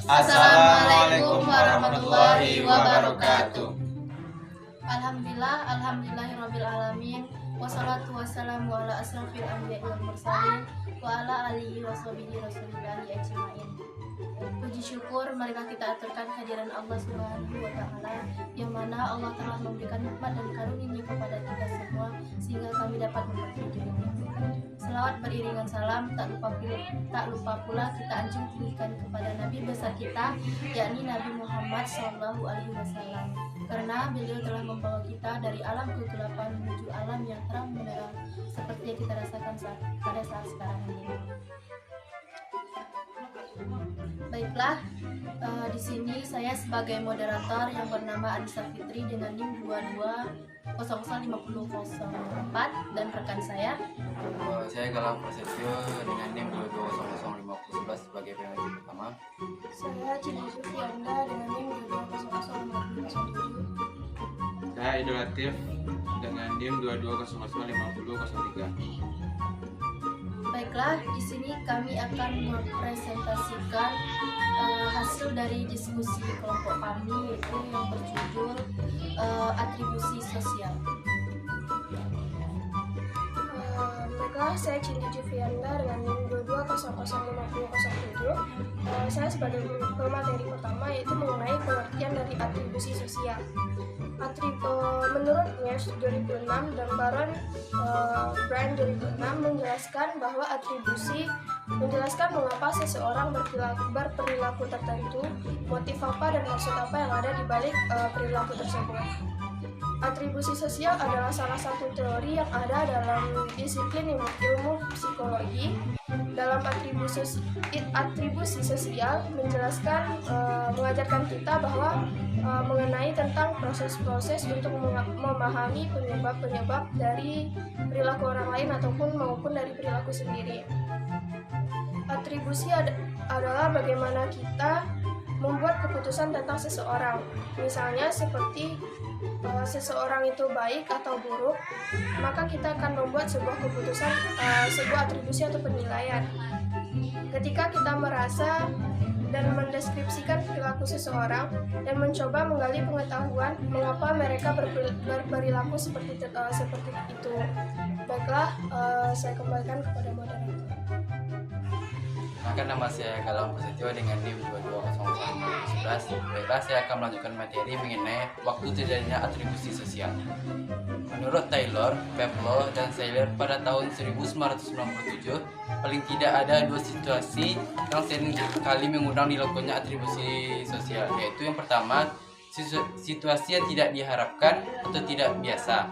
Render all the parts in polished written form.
Assalamualaikum warahmatullahi wabarakatuh. Alhamdulillahirrabbilalamin. Wassalatu wassalamu ala asrafil anbiya'i wal mursalin wa ala alihi wa sahbihi rasulillahi ajma'in. Puji syukur marilah kita aturkan kehadiran Allah Subhanahu wa taala, yang mana Allah telah memberikan nikmat dan karunia kepada kita semua sehingga kami dapat memperbaiki ini. Selawat beriringan salam tak lupa pula kita anjing tinggikan kepada Nabi besar kita, yakni Nabi Muhammad SAW, karena beliau telah membawa kita dari alam kegelapan menuju alam yang terang benderang seperti yang kita rasakan pada saat sekarang ini. Baiklah, di sini saya sebagai moderator yang bernama Anissa Fitri dengan NIM 22005004 dan rekan saya. Saya Galang Prasetyo dengan NIM 22005011 sebagai peneliti pertama. Saya Cina Sufianda dengan NIM 22005007. Saya Idul Latif dengan NIM 22005003. Baiklah, di sini kami akan mempresentasikan hasil dari diskusi kelompok kami, yaitu yang berjudul atribusi sosial. Baiklah, saya Cindy Juvianda dengan NIM 22005007. Saya sebagai pemateri pertama yaitu mengenai pengertian dari atribusi sosial. Menurut Nash 2006 dan Baron Brand 2006 menjelaskan bahwa atribusi menjelaskan mengapa seseorang berperilaku tertentu, motif apa dan maksud apa yang ada di balik perilaku tersebut. Atribusi sosial adalah salah satu teori yang ada dalam disiplin ilmu psikologi. Dalam atribusi sosial mengajarkan kita bahwa mengenai tentang proses-proses untuk memahami penyebab-penyebab dari perilaku orang lain maupun dari perilaku sendiri. Atribusi adalah bagaimana kita membuat keputusan tentang seseorang. Misalnya seperti seseorang itu baik atau buruk, maka kita akan membuat sebuah keputusan, sebuah atribusi atau penilaian. Ketika kita merasa dan mendeskripsikan perilaku seseorang dan mencoba menggali pengetahuan mengapa mereka berperilaku seperti itu. Baiklah, saya kembalikan kepada moderator. Maka nama saya Galang Prasetyo dengan NIM 22005011. Baiklah, saya akan melanjutkan materi mengenai waktu terjadinya atribusi sosial. Menurut Taylor, Pavlov, dan Seiler pada tahun 1997, paling tidak ada dua situasi yang sering kali mengundang dilakukannya atribusi sosial, yaitu yang pertama, situasi yang tidak diharapkan atau tidak biasa.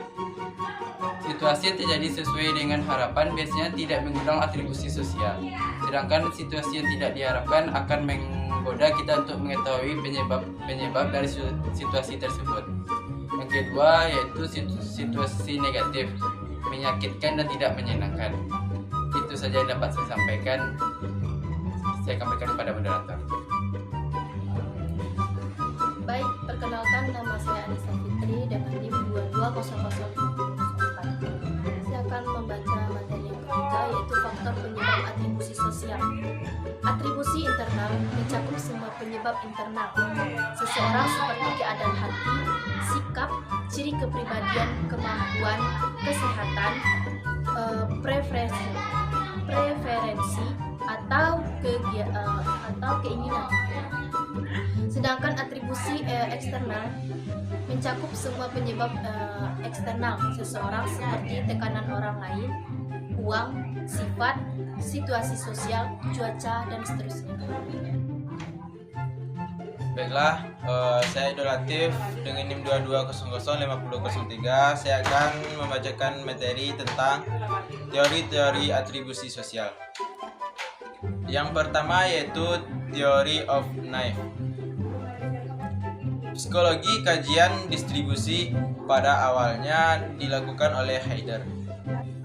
Situasi yang terjadi sesuai dengan harapan biasanya tidak mengundang atribusi sosial, sedangkan situasi yang tidak diharapkan akan menggoda kita untuk mengetahui penyebab dari situasi tersebut. Yang kedua yaitu situasi negatif, menyakitkan dan tidak menyenangkan. Itu saja yang dapat saya sampaikan. Saya kembalikan kepada moderator. Baik, perkenalkan nama saya Anissa Fitri dengan NIM 220054. Saya akan membaca materi yang ketiga, yaitu faktor penyebab atribusi sosial. Atribusi internal mencakup semua penyebab internal seseorang seperti keadaan hati, sikap, ciri kepribadian, kemampuan, kesehatan, preferensi atau keinginan. Sedangkan atribusi eksternal mencakup semua penyebab eksternal seseorang seperti tekanan orang lain, uang, sifat, situasi sosial, cuaca, dan seterusnya. Baiklah, saya Idul Latif dengan NIM 22005003. Saya akan membacakan materi tentang teori-teori atribusi sosial. Yang pertama yaitu Theory of Knife. Psikologi kajian distribusi pada awalnya dilakukan oleh Heider.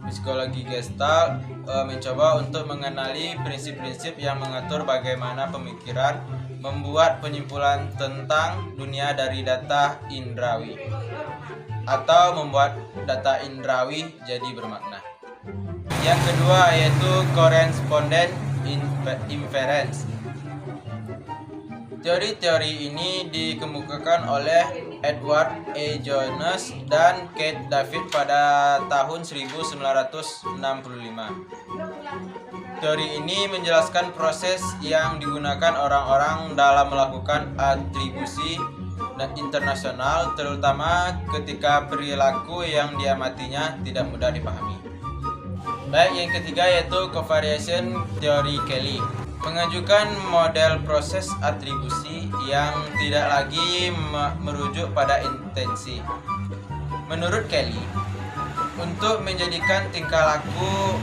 Psikologi Gestalt mencoba untuk mengenali prinsip-prinsip yang mengatur bagaimana pemikiran membuat penyimpulan tentang dunia dari data indrawi atau membuat data indrawi jadi bermakna. Yang kedua yaitu correspondent inference. Teori-teori ini dikemukakan oleh Edward A. Jones dan Keith David pada tahun 1965. Teori ini menjelaskan proses yang digunakan orang-orang dalam melakukan atribusi internasional, terutama ketika perilaku yang diamatinya tidak mudah dipahami. Baik, yang ketiga yaitu covariation teori Kelly, mengajukan model proses atribusi yang tidak lagi merujuk pada intensi. Menurut Kelly, untuk menjadikan tingkah laku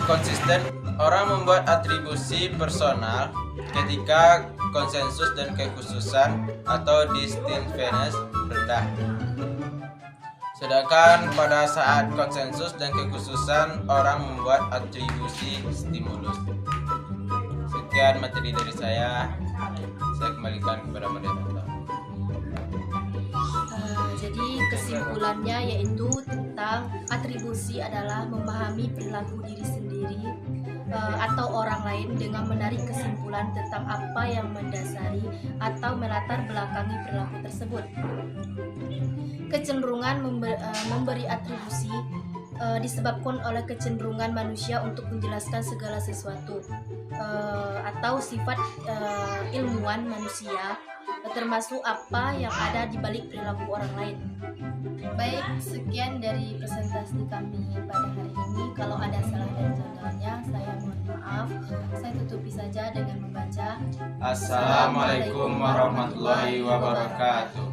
konsisten, orang membuat atribusi personal ketika konsensus dan kekhususan atau distinctness rendah. Sedangkan pada saat konsensus dan kekhususan, orang membuat atribusi stimulus. Sekian materi dari saya kembalikan kepada moderator. Jadi kesimpulannya yaitu tentang atribusi adalah memahami perilaku diri sendiri atau orang lain dengan menarik kesimpulan tentang apa yang mendasari atau melatar belakangi perilaku tersebut. Kecenderungan memberi atribusi disebabkan oleh kecenderungan manusia untuk menjelaskan segala sesuatu atau sifat ilmuwan manusia, termasuk apa yang ada di balik perilaku orang lain. Baik, sekian dari presentasi kami pada hari ini. Kalau ada salah dan janggalnya, saya mohon maaf. Saya tutupi saja dengan membaca Assalamualaikum warahmatullahi wabarakatuh.